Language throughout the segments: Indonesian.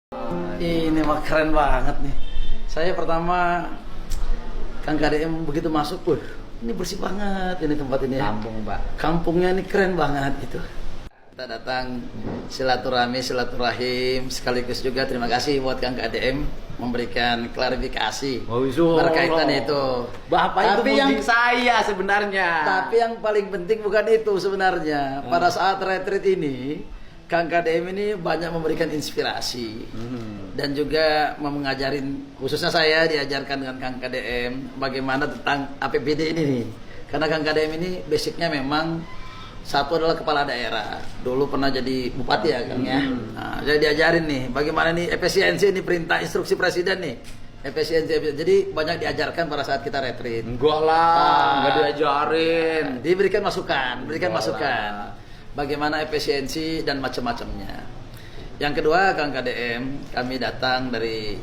Ini mah keren banget nih. Saya pertama Kang KDM begitu masuk, ini bersih banget ini tempat ini. Kampung, Pak. Kampungnya ini keren banget gitu. Kita datang silaturahim, sekaligus juga terima kasih buat Kang KDM memberikan klarifikasi berkaitan itu. Bapak Tapi itu yang saya sebenarnya. Tapi yang paling penting bukan itu sebenarnya. Pada saat retreat ini, Kang KDM ini banyak memberikan inspirasi dan juga mengajarin, khususnya saya diajarkan dengan Kang KDM bagaimana tentang APBD ini nih. Karena Kang KDM ini basicnya memang satu adalah kepala daerah. Dulu pernah jadi bupati ya Kang ya. Nah, jadi diajarin nih bagaimana nih efisiensi ini perintah instruksi presiden nih. Efisiensi. Jadi banyak diajarkan pada saat kita retreat. Enggak lah, enggak diajarin. Diberikan masukan, bagaimana efisiensi dan macam-macamnya. Yang kedua, Kang KDM, kami datang dari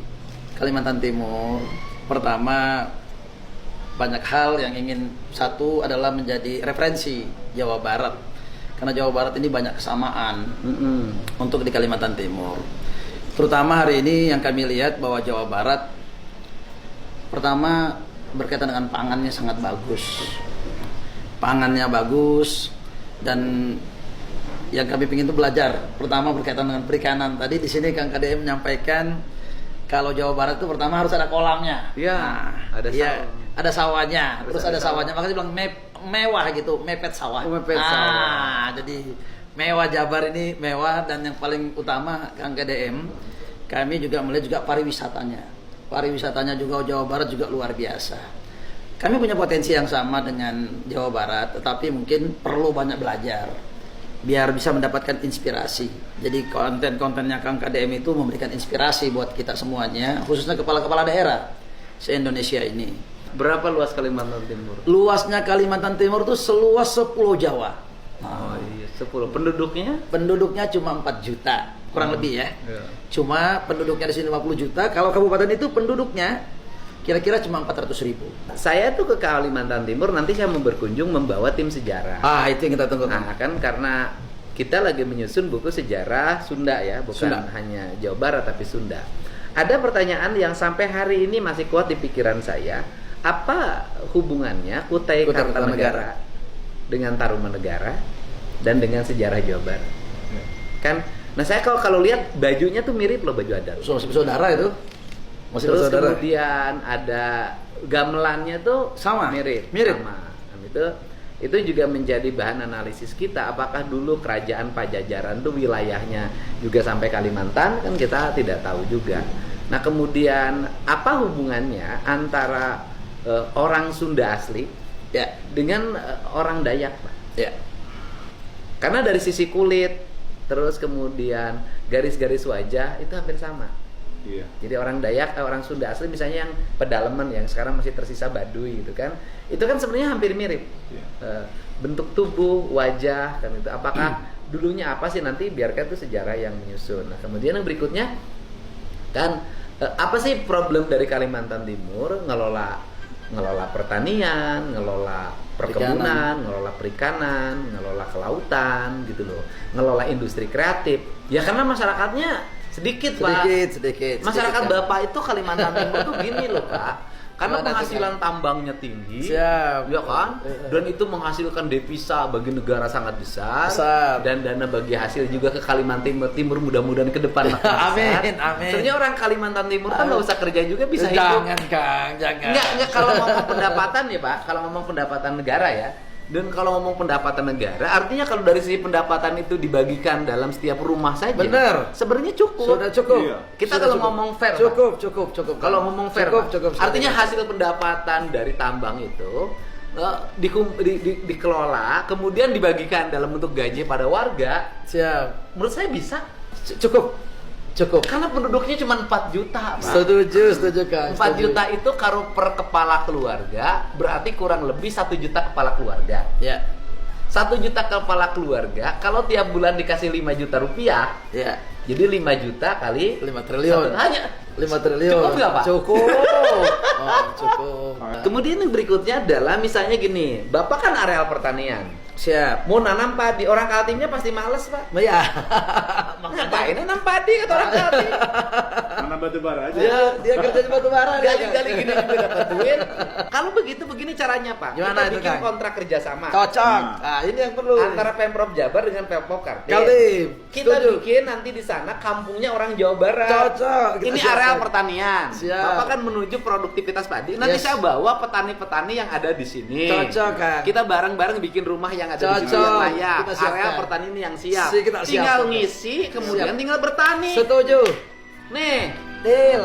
Kalimantan Timur. Pertama, banyak hal yang ingin, satu adalah menjadi referensi Jawa Barat. Karena Jawa Barat ini banyak kesamaan untuk di Kalimantan Timur. Terutama hari ini yang kami lihat bahwa Jawa Barat, pertama berkaitan dengan pangannya sangat bagus. Pangannya bagus dan yang kami ingin itu belajar. Pertama berkaitan dengan perikanan. Tadi di sini Kang KDM menyampaikan kalau Jawa Barat itu pertama harus ada kolamnya. Iya, ada sawah. Ada sawahnya. Terus ada sawahnya. Makanya bilang mewah gitu, mepet sawah. Sawah. Jadi mewah Jabar ini mewah, dan yang paling utama Kang KDM, kami juga melihat juga pariwisatanya. Pariwisatanya juga Jawa Barat juga luar biasa. Kami punya potensi yang sama dengan Jawa Barat, tetapi mungkin perlu banyak belajar biar bisa mendapatkan inspirasi. Jadi konten-kontennya Kang KDM itu memberikan inspirasi buat kita semuanya, khususnya kepala-kepala daerah se-Indonesia ini. Berapa luas Kalimantan Timur? Luasnya Kalimantan Timur itu seluas 10 Jawa. Oh iya, 10. Penduduknya? Penduduknya cuma 4 juta, kurang lebih ya. Iya. Cuma penduduknya di sini 50 juta. Kalau kabupaten itu penduduknya kira-kira cuma 400.000. Saya tuh ke Kalimantan Timur, nanti saya mau berkunjung membawa tim sejarah. Itu yang kita tunggu. Nah, kan karena kita lagi menyusun buku sejarah Sunda ya, bukan Sunda. hanya Jawa Barat tapi Sunda. Ada pertanyaan yang sampai hari ini masih kuat di pikiran saya. Apa hubungannya Kutai Kartanegara dengan Tarumanegara dan dengan sejarah Jawa Barat? Kan, nah saya kalau lihat bajunya tuh mirip loh, baju adat. Saudara itu. Masih Terus bersaudara. kemudian ada gamelannya tuh Sama. mirip. Sama. Dan itu juga menjadi bahan analisis kita. Apakah dulu kerajaan Pajajaran tuh wilayahnya juga sampai Kalimantan? Kan kita tidak tahu juga. Nah kemudian apa hubungannya antara orang Sunda asli Ya. dengan orang Dayak, Pak? Ya. Karena dari sisi kulit, terus kemudian garis-garis wajah itu hampir sama. Iya. Jadi orang Dayak, orang Sunda asli misalnya yang pedalaman yang sekarang masih tersisa Baduy gitu kan, itu kan sebenarnya hampir mirip. Bentuk tubuh, wajah kan itu. Apakah dulunya apa sih, nanti biarkan itu sejarah yang menyusun. Nah kemudian yang berikutnya kan apa sih problem dari Kalimantan Timur, ngelola pertanian, ngelola perkebunan, ngelola perikanan, ngelola kelautan gitu loh, ngelola industri kreatif. Ya karena masyarakatnya sedikit, Pak. Sedikit. Masyarakat Kan? Bapak itu Kalimantan Timur tuh gini loh, Pak. Karena penghasilan tambangnya tinggi, Siap. ya kan? Dan itu menghasilkan devisa bagi negara sangat besar. Dan dana bagi hasil juga ke Kalimantan Timur mudah-mudahan ke depan makin besar. Amin. Sebenarnya orang Kalimantan Timur kan nggak usah kerja juga bisa hidup. Jangan Kang, jangan. Enggak kalau ngomong pendapatan ya Pak, kalau ngomong pendapatan negara ya. Dan kalau ngomong pendapatan negara, artinya kalau dari sisi pendapatan itu dibagikan dalam setiap rumah saja. Benar. Sebenarnya cukup. Sudah cukup. Iya. Kita Sudah kalau cukup. ngomong fair, Cukup. kalau ngomong fair, cukup. artinya hasil pendapatan dari tambang itu dikelola, kemudian dibagikan dalam bentuk gaji pada warga. Siap. Menurut saya bisa. Cukup. Karena penduduknya cuma 4 juta, Pak. Setuju Kang. 4 juta itu kalau per kepala keluarga berarti kurang lebih 1 juta kepala keluarga. Ya. 1 juta kepala keluarga, kalau tiap bulan dikasih 5 juta rupiah, Ya. jadi 5 juta kali 5 triliun. hanya 5 triliun. Cukup nggak, Pak? Cukup. Cukup. Kemudian yang berikutnya adalah misalnya gini, Bapak kan areal pertanian. Siap. Mau nanam padi, orang Kaltimnya pasti males, Pak. Ya. Ngapain nanam padi kata orang tadi? Mana batu bara aja. Dia kerja di batu bara. Gali-gali gini juga dapat duit. Kalau begitu begini caranya Pak. Gimana Kita itu, bikin Kang? kontrak kerjasama Cocok. Nah, ini yang perlu. antara Pemprov Jabar dengan Pemprov Kaltim. Kaltim. Kita Setuju. bikin nanti di sana kampungnya orang Jawa Barat. Cocok. Kita Ini siapkan. areal pertanian. Siap. Bapak kan menuju produktivitas padi. Nanti Yes. saya bawa petani-petani yang ada di sini. Cocok, Kang. Kita bareng-bareng bikin rumah yang ada di sini Cocok. yang layak. Kita siapkan. Areal pertanian yang siap. Kita Tinggal siapkan. ngisi, kemudian Siap. tinggal bertani. Setuju. Nih, Deal.